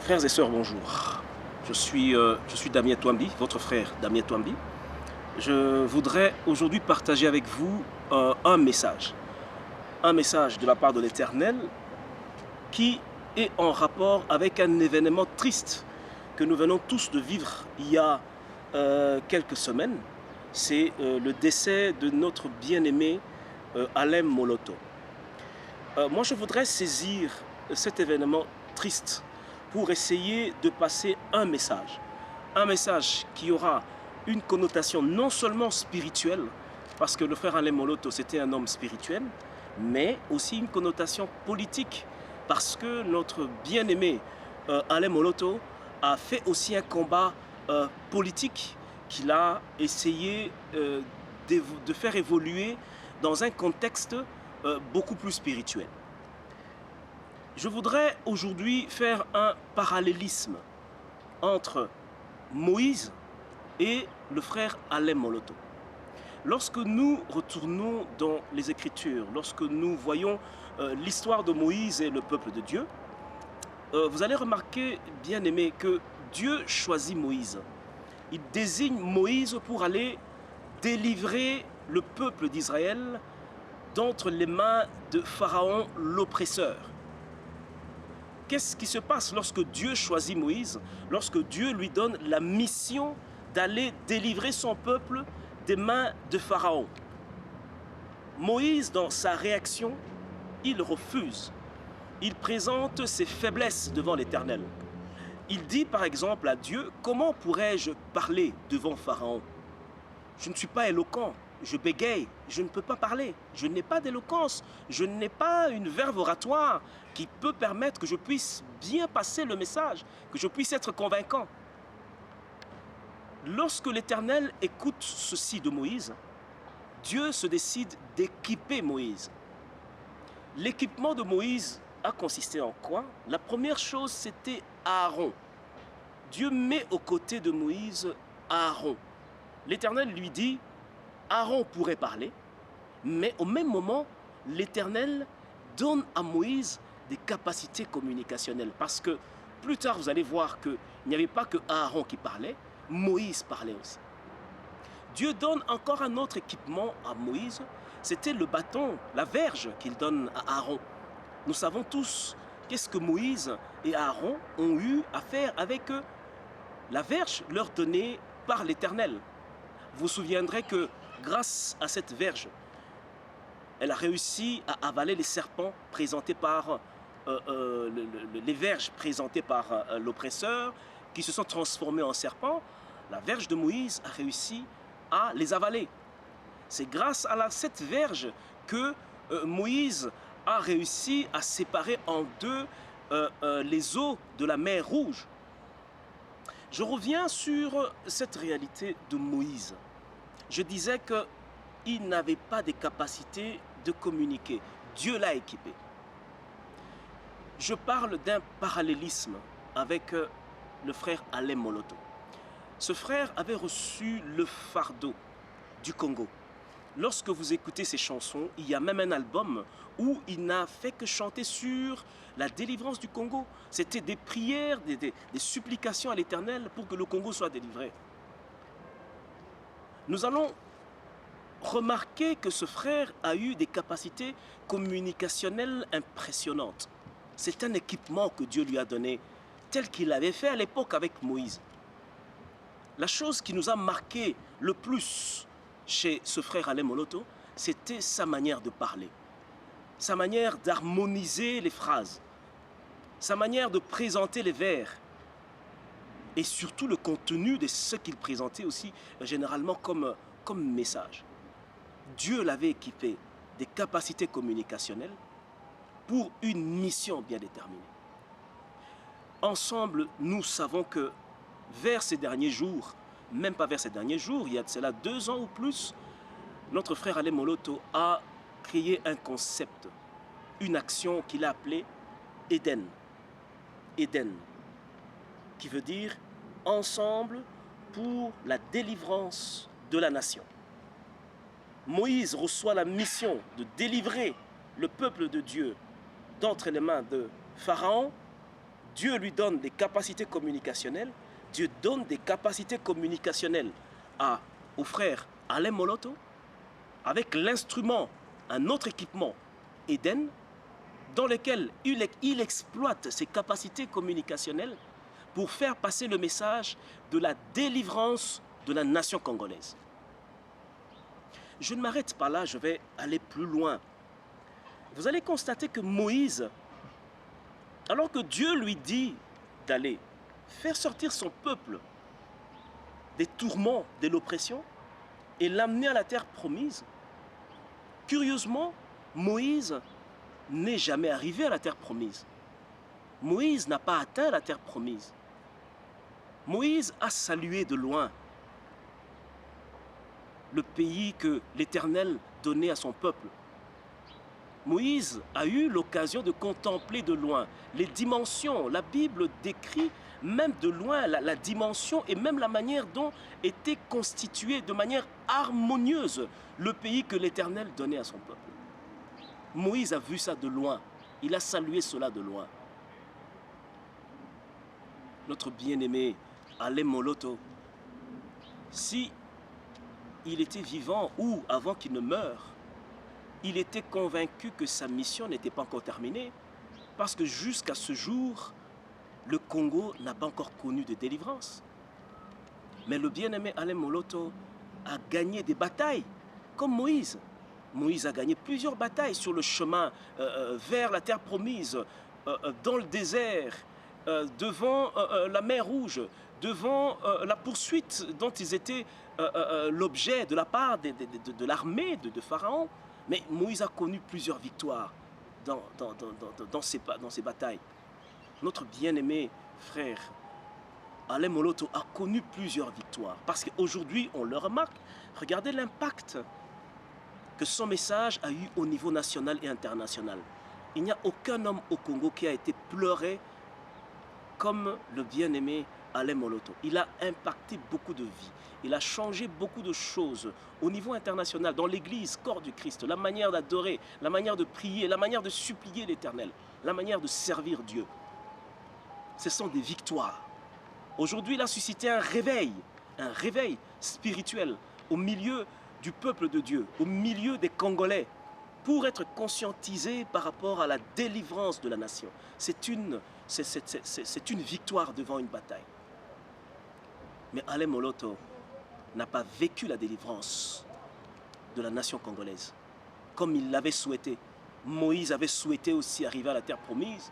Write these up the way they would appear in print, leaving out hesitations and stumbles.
Frères et sœurs, bonjour. Je suis Damien Touambi, votre frère Damien Touambi. Je voudrais aujourd'hui partager avec vous un message de la part de l'Éternel qui est en rapport avec un événement triste que nous venons tous de vivre il y a quelques semaines. C'est le décès de notre bien-aimé Alain Moloto. Moi, je voudrais saisir cet événement triste pour essayer de passer un message qui aura une connotation non seulement spirituelle, parce que le frère Alain Moloto, c'était un homme spirituel, mais aussi une connotation politique, parce que notre bien-aimé Alain Moloto a fait aussi un combat politique qu'il a essayé de faire évoluer dans un contexte beaucoup plus spirituel. Je voudrais aujourd'hui faire un parallélisme entre Moïse et le frère Alain Moloto. Lorsque nous retournons dans les Écritures, lorsque nous voyons l'histoire de Moïse et le peuple de Dieu, vous allez remarquer, bien aimé, que Dieu choisit Moïse. Il désigne Moïse pour aller délivrer le peuple d'Israël d'entre les mains de Pharaon l'oppresseur. Qu'est-ce qui se passe lorsque Dieu choisit Moïse, lorsque Dieu lui donne la mission d'aller délivrer son peuple des mains de Pharaon? Moïse, dans sa réaction, il refuse. Il présente ses faiblesses devant l'Éternel. Il dit par exemple à Dieu, « Comment pourrais-je parler devant Pharaon? Je ne suis pas éloquent, je bégaye, je ne peux pas parler, je n'ai pas d'éloquence, je n'ai pas une verve oratoire qui peut permettre que je puisse bien passer le message, que je puisse être convaincant. » Lorsque l'Éternel écoute ceci de Moïse, Dieu se décide d'équiper Moïse. L'équipement de Moïse a consisté en quoi? La première chose, c'était Aaron. Dieu met aux côtés de Moïse Aaron. L'Éternel lui dit, Aaron pourrait parler, mais au même moment, l'Éternel donne à Moïse des capacités communicationnelles. Parce que plus tard, vous allez voir qu'il n'y avait pas que Aaron qui parlait, Moïse parlait aussi. Dieu donne encore un autre équipement à Moïse, c'était le bâton, la verge qu'il donne à Aaron. Nous savons tous qu'est-ce que Moïse et Aaron ont eu à faire avec la verge leur donnée par l'Éternel. Vous vous souviendrez que grâce à cette verge, elle a réussi à avaler les serpents présentés par les verges présentées par l'oppresseur, qui se sont transformés en serpents. La verge de Moïse a réussi à les avaler. C'est grâce à cette verge que Moïse a réussi à séparer en deux les eaux de la mer Rouge. Je reviens sur cette réalité de Moïse. Je disais qu'il n'avait pas de capacité de communiquer. Dieu l'a équipé. Je parle d'un parallélisme avec le frère Alain Moloto. Ce frère avait reçu le fardeau du Congo. Lorsque vous écoutez ses chansons, il y a même un album où il n'a fait que chanter sur la délivrance du Congo. C'était des prières, des supplications à l'Éternel pour que le Congo soit délivré. Nous allons remarquer que ce frère a eu des capacités communicationnelles impressionnantes. C'est un équipement que Dieu lui a donné, tel qu'il avait fait à l'époque avec Moïse. La chose qui nous a marqué le plus chez ce frère Alain Moloto, c'était sa manière de parler, sa manière d'harmoniser les phrases, sa manière de présenter les vers et surtout le contenu de ce qu'il présentait aussi généralement comme message. Dieu l'avait équipé des capacités communicationnelles pour une mission bien déterminée. Ensemble, nous savons que vers ces derniers jours, même pas vers ces derniers jours, il y a de cela 2 ans ou plus, notre frère Alain Moloto a créé un concept, une action qu'il a appelée Éden. Éden, qui veut dire ensemble pour la délivrance de la nation. Moïse reçoit la mission de délivrer le peuple de Dieu d'entre les mains de Pharaon. Dieu lui donne des capacités communicationnelles. Dieu donne des capacités communicationnelles au frère Alain Moloto, avec l'instrument, un autre équipement, Eden, dans lequel il exploite ses capacités communicationnelles pour faire passer le message de la délivrance de la nation congolaise. Je ne m'arrête pas là, je vais aller plus loin. Vous allez constater que Moïse, alors que Dieu lui dit d'aller faire sortir son peuple des tourments, de l'oppression, et l'amener à la terre promise, curieusement, Moïse n'est jamais arrivé à la terre promise. Moïse n'a pas atteint la terre promise. Moïse a salué de loin le pays que l'Éternel donnait à son peuple. Moïse a eu l'occasion de contempler de loin les dimensions. La Bible décrit même de loin la dimension et même la manière dont était constitué de manière harmonieuse le pays que l'Éternel donnait à son peuple. Moïse a vu ça de loin. Il a salué cela de loin. Notre bien-aimé Alain Moloto, si il était vivant ou avant qu'il ne meure, il était convaincu que sa mission n'était pas encore terminée parce que jusqu'à ce jour, le Congo n'a pas encore connu de délivrance. Mais le bien-aimé Alain Moloto a gagné des batailles, comme Moïse. Moïse a gagné plusieurs batailles sur le chemin vers la terre promise, dans le désert, devant la mer Rouge, devant la poursuite dont ils étaient l'objet de la part de l'armée de Pharaon. Mais Moïse a connu plusieurs victoires dans ces batailles. Notre bien-aimé frère Alain Moloto a connu plusieurs victoires. Parce qu'aujourd'hui, on le remarque, regardez l'impact que son message a eu au niveau national et international. Il n'y a aucun homme au Congo qui a été pleuré comme le bien-aimé Alain Moloto. Il a impacté beaucoup de vies. Il a changé beaucoup de choses au niveau international, dans l'Église, corps du Christ, la manière d'adorer, la manière de prier, la manière de supplier l'Éternel, la manière de servir Dieu. Ce sont des victoires. Aujourd'hui, il a suscité un réveil spirituel au milieu du peuple de Dieu, au milieu des Congolais, pour être conscientisés par rapport à la délivrance de la nation. C'est une victoire devant une bataille. Mais Alain Moloto n'a pas vécu la délivrance de la nation congolaise comme il l'avait souhaité. Moïse avait souhaité aussi arriver à la terre promise.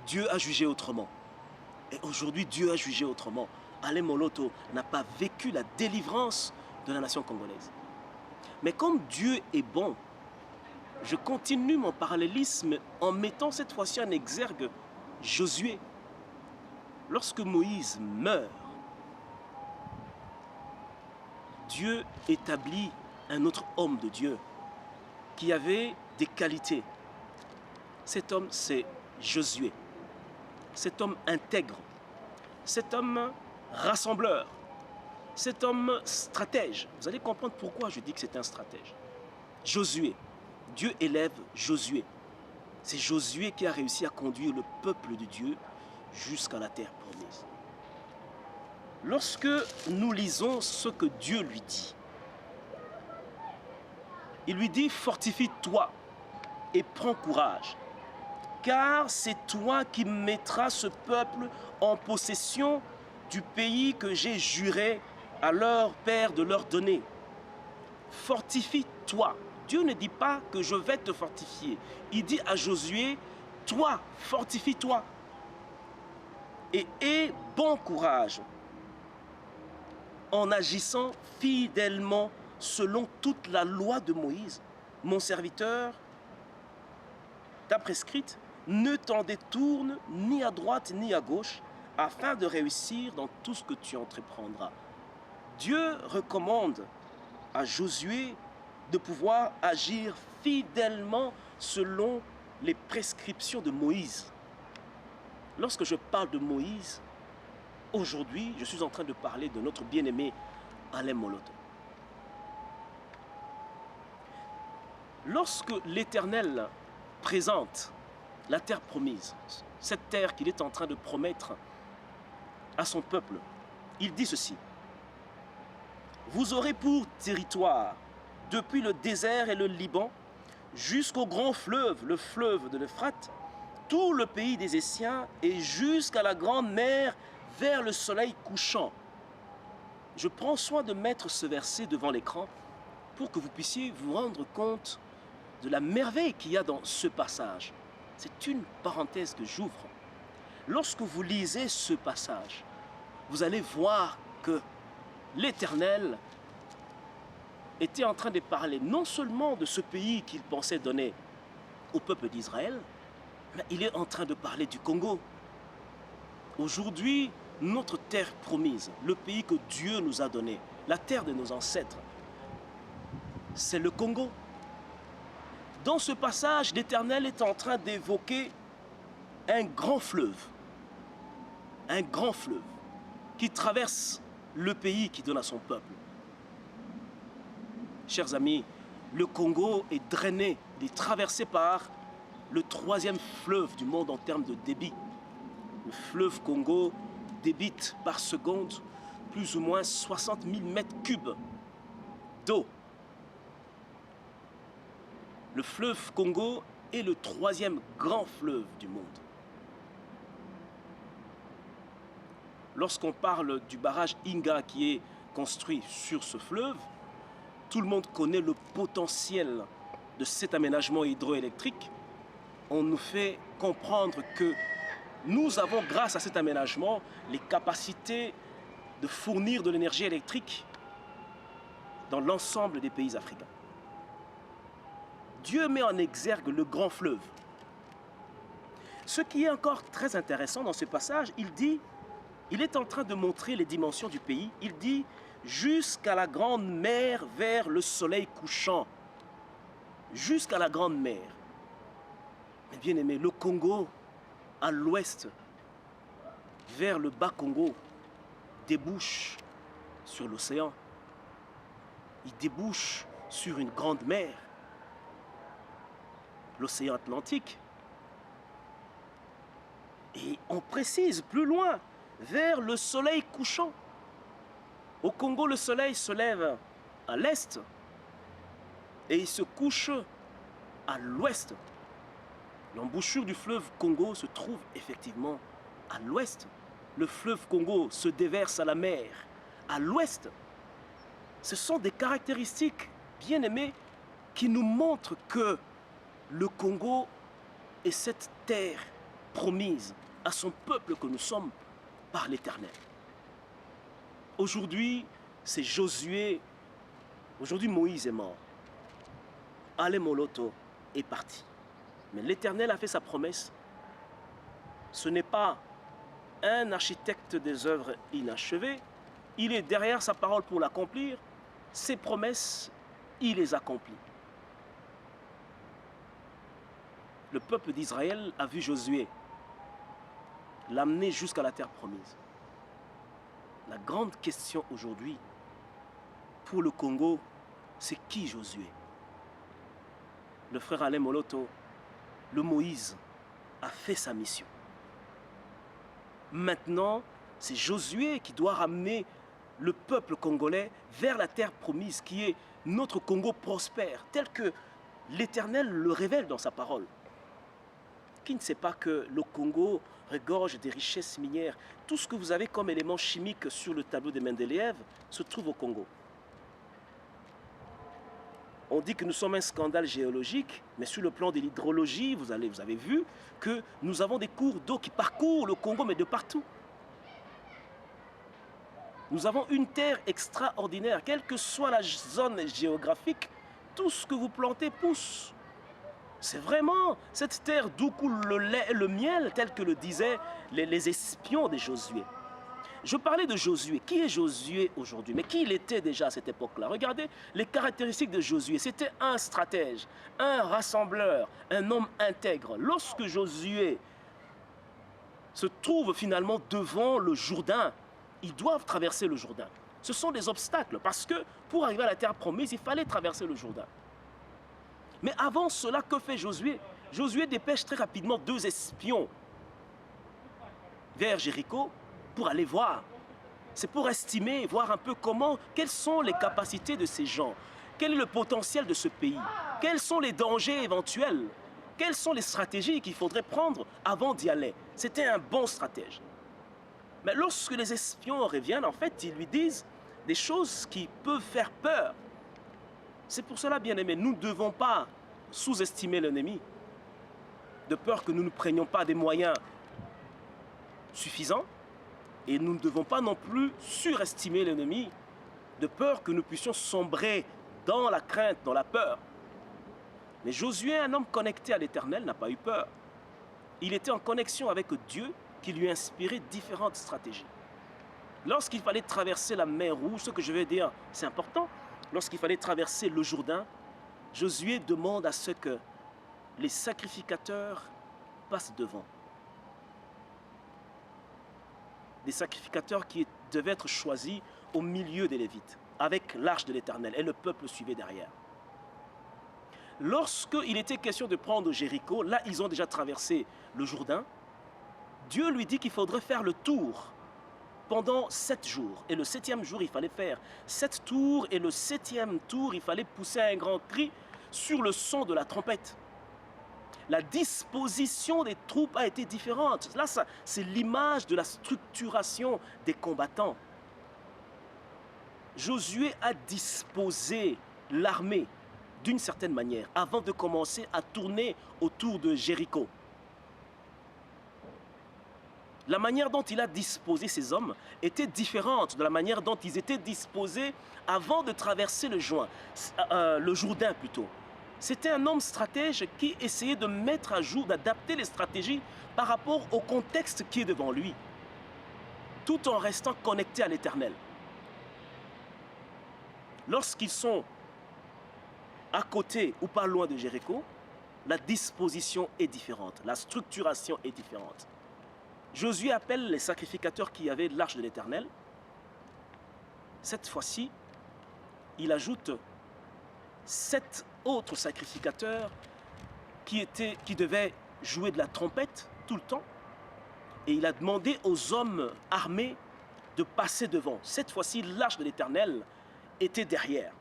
Dieu a jugé autrement. Et aujourd'hui, Dieu a jugé autrement. Alain Moloto n'a pas vécu la délivrance de la nation congolaise. Mais comme Dieu est bon, je continue mon parallélisme en mettant cette fois-ci en exergue Josué. Lorsque Moïse meurt, Dieu établit un autre homme de Dieu qui avait des qualités. Cet homme, c'est Josué. Cet homme intègre. Cet homme rassembleur. Cet homme stratège. Vous allez comprendre pourquoi je dis que c'est un stratège. Josué. Dieu élève Josué. C'est Josué qui a réussi à conduire le peuple de Dieu jusqu'à la terre promise. Lorsque nous lisons ce que Dieu lui dit, il lui dit « Fortifie-toi et prends courage, car c'est toi qui mettras ce peuple en possession du pays que j'ai juré à leur père de leur donner. Fortifie-toi. » Dieu ne dit pas que je vais te fortifier. Il dit à Josué, toi, fortifie-toi et aie bon courage en agissant fidèlement selon toute la loi de Moïse, mon serviteur, t'a prescrite, ne t'en détourne ni à droite ni à gauche, afin de réussir dans tout ce que tu entreprendras. Dieu recommande à Josué de pouvoir agir fidèlement selon les prescriptions de Moïse. Lorsque je parle de Moïse, aujourd'hui, je suis en train de parler de notre bien-aimé Alain Moloto. Lorsque l'Éternel présente la terre promise, cette terre qu'il est en train de promettre à son peuple. Il dit ceci: vous aurez pour territoire, depuis le désert et le Liban, jusqu'au grand fleuve, le fleuve de l'Euphrate, tout le pays des Essiens et jusqu'à la grande mer vers le soleil couchant. Je prends soin de mettre ce verset devant l'écran pour que vous puissiez vous rendre compte de la merveille qu'il y a dans ce passage. C'est une parenthèse que j'ouvre. Lorsque vous lisez ce passage, vous allez voir que l'Éternel était en train de parler non seulement de ce pays qu'il pensait donner au peuple d'Israël, mais il est en train de parler du Congo. Aujourd'hui, notre terre promise, le pays que Dieu nous a donné, la terre de nos ancêtres, c'est le Congo. Dans ce passage, l'Éternel est en train d'évoquer un grand fleuve qui traverse le pays qui donne à son peuple. Chers amis, le Congo est drainé, il est traversé par le troisième fleuve du monde en termes de débit. Le fleuve Congo débite par seconde plus ou moins 60 000 mètres cubes d'eau. Le fleuve Congo est le troisième grand fleuve du monde. Lorsqu'on parle du barrage Inga qui est construit sur ce fleuve, tout le monde connaît le potentiel de cet aménagement hydroélectrique. On nous fait comprendre que nous avons, grâce à cet aménagement, les capacités de fournir de l'énergie électrique dans l'ensemble des pays africains. Dieu met en exergue le grand fleuve. Ce qui est encore très intéressant dans ce passage, il est en train de montrer les dimensions du pays. Il dit jusqu'à la grande mer vers le soleil couchant. Jusqu'à la grande mer. Mais bien aimé, le Congo, à l'ouest, vers le bas Congo, débouche sur l'océan. Il débouche sur une grande mer, l'océan Atlantique. Et on précise plus loin, vers le soleil couchant. Au Congo, le soleil se lève à l'est et il se couche à l'ouest. L'embouchure du fleuve Congo se trouve effectivement à l'ouest. Le fleuve Congo se déverse à la mer à l'ouest. Ce sont des caractéristiques, bien aimées, qui nous montrent que le Congo est cette terre promise à son peuple que nous sommes par l'Éternel. Aujourd'hui, c'est Josué. Aujourd'hui, Moïse est mort. Ale Moloto est parti. Mais l'Éternel a fait sa promesse. Ce n'est pas un architecte des œuvres inachevées. Il est derrière sa parole pour l'accomplir. Ses promesses, il les accomplit. Le peuple d'Israël a vu Josué l'amener jusqu'à la terre promise. La grande question aujourd'hui pour le Congo, c'est qui Josué? Le frère Alain Moloto, le Moïse, a fait sa mission. Maintenant, c'est Josué qui doit ramener le peuple congolais vers la terre promise qui est notre Congo prospère, tel que l'Éternel le révèle dans sa parole. Qui ne sait pas que le Congo regorge des richesses minières? Tout ce que vous avez comme éléments chimiques sur le tableau de Mendeleïev se trouve au Congo. On dit que nous sommes un scandale géologique, mais sur le plan de l'hydrologie, vous avez vu que nous avons des cours d'eau qui parcourent le Congo, mais de partout. Nous avons une terre extraordinaire, quelle que soit la zone géographique, tout ce que vous plantez pousse. C'est vraiment cette terre d'où coule le lait et le miel, tel que le disaient les espions de Josué. Je parlais de Josué. Qui est Josué aujourd'hui? Mais qui il était déjà à cette époque-là? Regardez les caractéristiques de Josué. C'était un stratège, un rassembleur, un homme intègre. Lorsque Josué se trouve finalement devant le Jourdain, ils doivent traverser le Jourdain. Ce sont des obstacles parce que pour arriver à la terre promise, il fallait traverser le Jourdain. Mais avant cela, que fait Josué? Josué dépêche très rapidement 2 espions vers Jéricho pour aller voir. C'est pour estimer, voir un peu quelles sont les capacités de ces gens, quel est le potentiel de ce pays, quels sont les dangers éventuels, quelles sont les stratégies qu'il faudrait prendre avant d'y aller. C'était un bon stratège. Mais lorsque les espions reviennent, en fait, ils lui disent des choses qui peuvent faire peur. C'est pour cela, bien-aimés, nous ne devons pas sous-estimer l'ennemi, de peur que nous ne prenions pas des moyens suffisants, et nous ne devons pas non plus surestimer l'ennemi, de peur que nous puissions sombrer dans la crainte, dans la peur. Mais Josué, un homme connecté à l'Éternel, n'a pas eu peur. Il était en connexion avec Dieu qui lui inspirait différentes stratégies. Lorsqu'il fallait traverser la mer Rouge, ce que je vais dire, c'est important, lorsqu'il fallait traverser le Jourdain, Josué demande à ce que les sacrificateurs passent devant. Des sacrificateurs qui devaient être choisis au milieu des Lévites, avec l'arche de l'Éternel, et le peuple suivait derrière. Lorsqu'il était question de prendre Jéricho, là ils ont déjà traversé le Jourdain, Dieu lui dit qu'il faudrait faire le tour pendant 7 jours. Et le 7e jour, il fallait faire 7 tours, et le 7e tour, il fallait pousser un grand cri sur le son de la trompette. La disposition des troupes a été différente. Là, c'est l'image de la structuration des combattants. Josué a disposé l'armée d'une certaine manière avant de commencer à tourner autour de Jéricho. La manière dont il a disposé ses hommes était différente de la manière dont ils étaient disposés avant de traverser le Jourdain plutôt. C'était un homme stratège qui essayait de mettre à jour, d'adapter les stratégies par rapport au contexte qui est devant lui, tout en restant connecté à l'Éternel. Lorsqu'ils sont à côté ou pas loin de Jéricho, la disposition est différente, la structuration est différente. Josué appelle les sacrificateurs qui avaient l'arche de l'Éternel. Cette fois-ci, il ajoute 7 autres sacrificateurs qui devaient jouer de la trompette tout le temps. Et il a demandé aux hommes armés de passer devant. Cette fois-ci, l'arche de l'Éternel était derrière.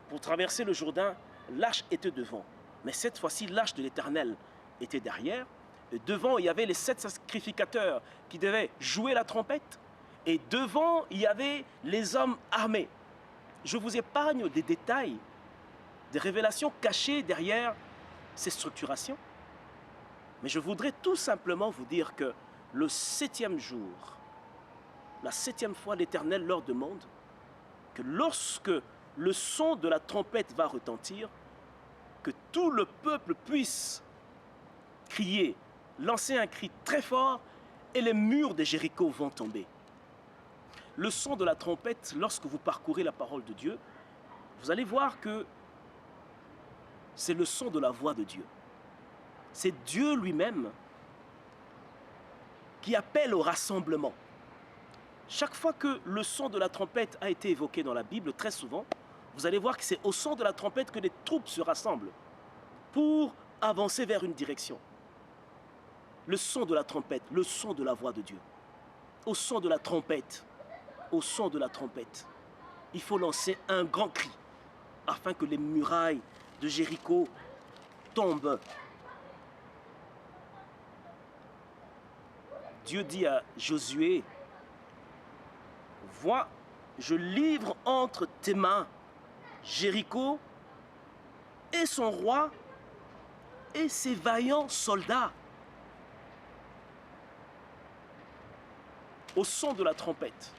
Pour traverser le Jourdain, l'arche était devant. Mais cette fois-ci, l'arche de l'Éternel était derrière. Et devant, il y avait les 7 sacrificateurs qui devaient jouer la trompette. Et devant, il y avait les hommes armés. Je vous épargne des détails, des révélations cachées derrière ces structurations. Mais je voudrais tout simplement vous dire que le 7e jour, la 7e fois, l'Éternel leur demande que lorsque le son de la trompette va retentir, que tout le peuple puisse crier, lancer un cri très fort, et les murs de Jéricho vont tomber. Le son de la trompette, lorsque vous parcourez la parole de Dieu, vous allez voir que c'est le son de la voix de Dieu. C'est Dieu lui-même qui appelle au rassemblement. Chaque fois que le son de la trompette a été évoqué dans la Bible, très souvent, vous allez voir que c'est au son de la trompette que les troupes se rassemblent pour avancer vers une direction. Le son de la trompette, le son de la voix de Dieu. Au son de la trompette, au son de la trompette, il faut lancer un grand cri afin que les murailles de Jéricho tombent. Dieu dit à Josué, « Vois, je livre entre tes mains Jéricho et son roi et ses vaillants soldats. » Au son de la trompette,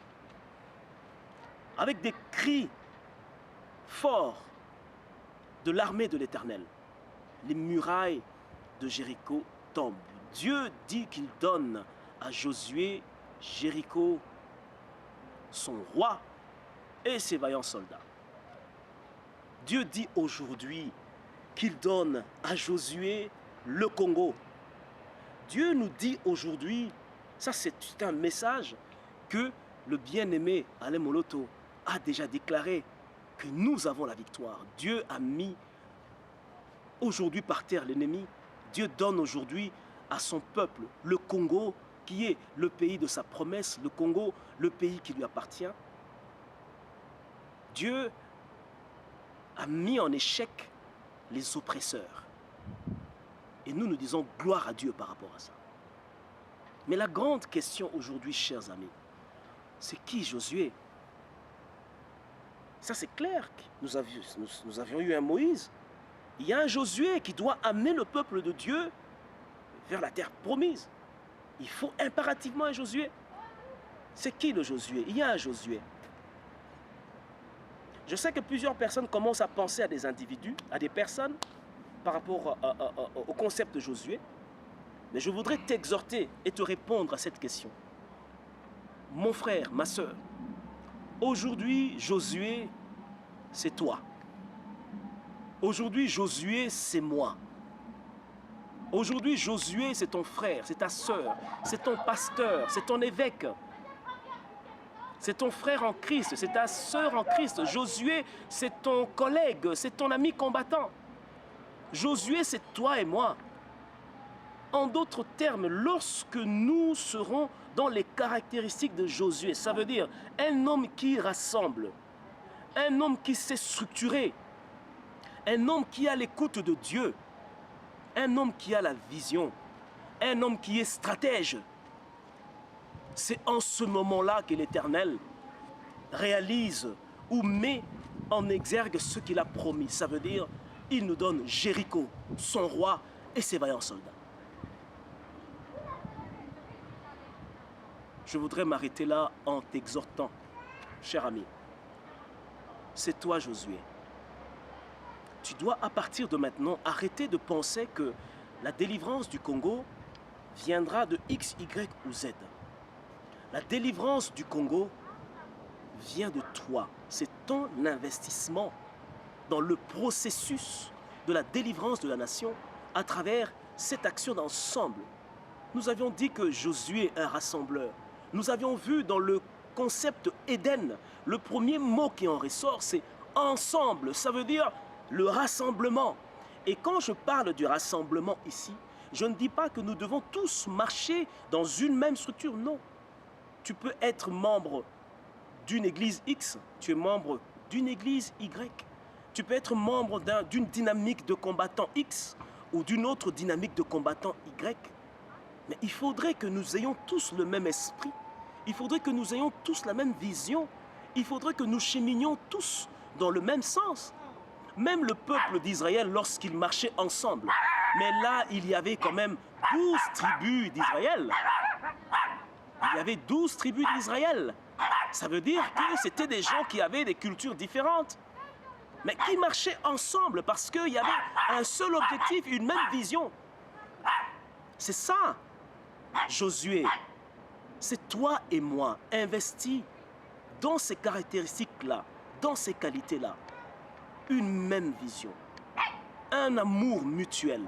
avec des cris forts de l'armée de l'Éternel, les murailles de Jéricho tombent. Dieu dit qu'il donne à Josué Jéricho, son roi et ses vaillants soldats. Dieu dit aujourd'hui qu'il donne à Josué le Congo. Dieu nous dit aujourd'hui, ça c'est un message que le bien-aimé Alain Moloto a déjà déclaré, que nous avons la victoire. Dieu a mis aujourd'hui par terre l'ennemi. Dieu donne aujourd'hui à son peuple le Congo qui est le pays de sa promesse, le Congo, le pays qui lui appartient. Dieu a mis en échec les oppresseurs. Et nous disons gloire à Dieu par rapport à ça. Mais la grande question aujourd'hui, chers amis, c'est qui Josué? Ça c'est clair, nous avions eu un Moïse. Il y a un Josué qui doit amener le peuple de Dieu vers la terre promise. Il faut impérativement un Josué. C'est qui le Josué? Il y a un Josué. Je sais que plusieurs personnes commencent à penser à des individus, à des personnes par rapport au concept de Josué. Mais je voudrais t'exhorter et te répondre à cette question. Mon frère, ma soeur, aujourd'hui, Josué, c'est toi. Aujourd'hui, Josué, c'est moi. Aujourd'hui, Josué, c'est ton frère, c'est ta soeur, c'est ton pasteur, c'est ton évêque. C'est ton frère en Christ, c'est ta soeur en Christ. Josué, c'est ton collègue, c'est ton ami combattant. Josué, c'est toi et moi. En d'autres termes, lorsque nous serons dans les caractéristiques de Josué, ça veut dire un homme qui rassemble, un homme qui sait structurer, un homme qui a l'écoute de Dieu, un homme qui a la vision, un homme qui est stratège. C'est en ce moment-là que l'Éternel réalise ou met en exergue ce qu'il a promis. Ça veut dire, il nous donne Jéricho, son roi et ses vaillants soldats. Je voudrais m'arrêter là en t'exhortant, cher ami. C'est toi, Josué. Tu dois, à partir de maintenant, arrêter de penser que la délivrance du Congo viendra de X, Y ou Z. La délivrance du Congo vient de toi. C'est ton investissement dans le processus de la délivrance de la nation à travers cette action d'ensemble. Nous avions dit que Josué est un rassembleur. Nous avions vu dans le concept Éden, le premier mot qui en ressort, c'est ensemble. Ça veut dire le rassemblement. Et quand je parle du rassemblement ici, je ne dis pas que nous devons tous marcher dans une même structure, non. Tu peux être membre d'une église X, tu es membre d'une église Y. Tu peux être membre d'une dynamique de combattant X ou d'une autre dynamique de combattant Y. Mais il faudrait que nous ayons tous le même esprit. Il faudrait que nous ayons tous la même vision. Il faudrait que nous cheminions tous dans le même sens. Même le peuple d'Israël, lorsqu'il marchait ensemble. Mais là, il y avait quand même 12 tribus d'Israël. Il y avait 12 tribus d'Israël. Ça veut dire que c'était des gens qui avaient des cultures différentes, mais qui marchaient ensemble parce qu'il y avait un seul objectif, une même vision. C'est ça, Josué. C'est toi et moi, investis dans ces caractéristiques-là, dans ces qualités-là. Une même vision, un amour mutuel,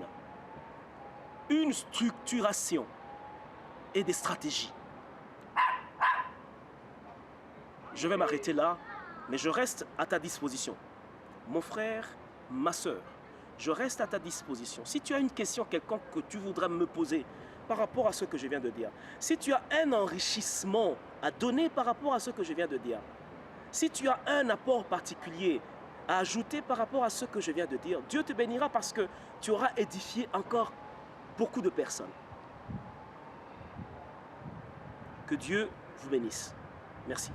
une structuration et des stratégies. Je vais m'arrêter là, mais je reste à ta disposition. Mon frère, ma soeur, je reste à ta disposition. Si tu as une question quelconque que tu voudrais me poser par rapport à ce que je viens de dire, si tu as un enrichissement à donner par rapport à ce que je viens de dire, si tu as un apport particulier à ajouter par rapport à ce que je viens de dire, Dieu te bénira parce que tu auras édifié encore beaucoup de personnes. Que Dieu vous bénisse. Merci.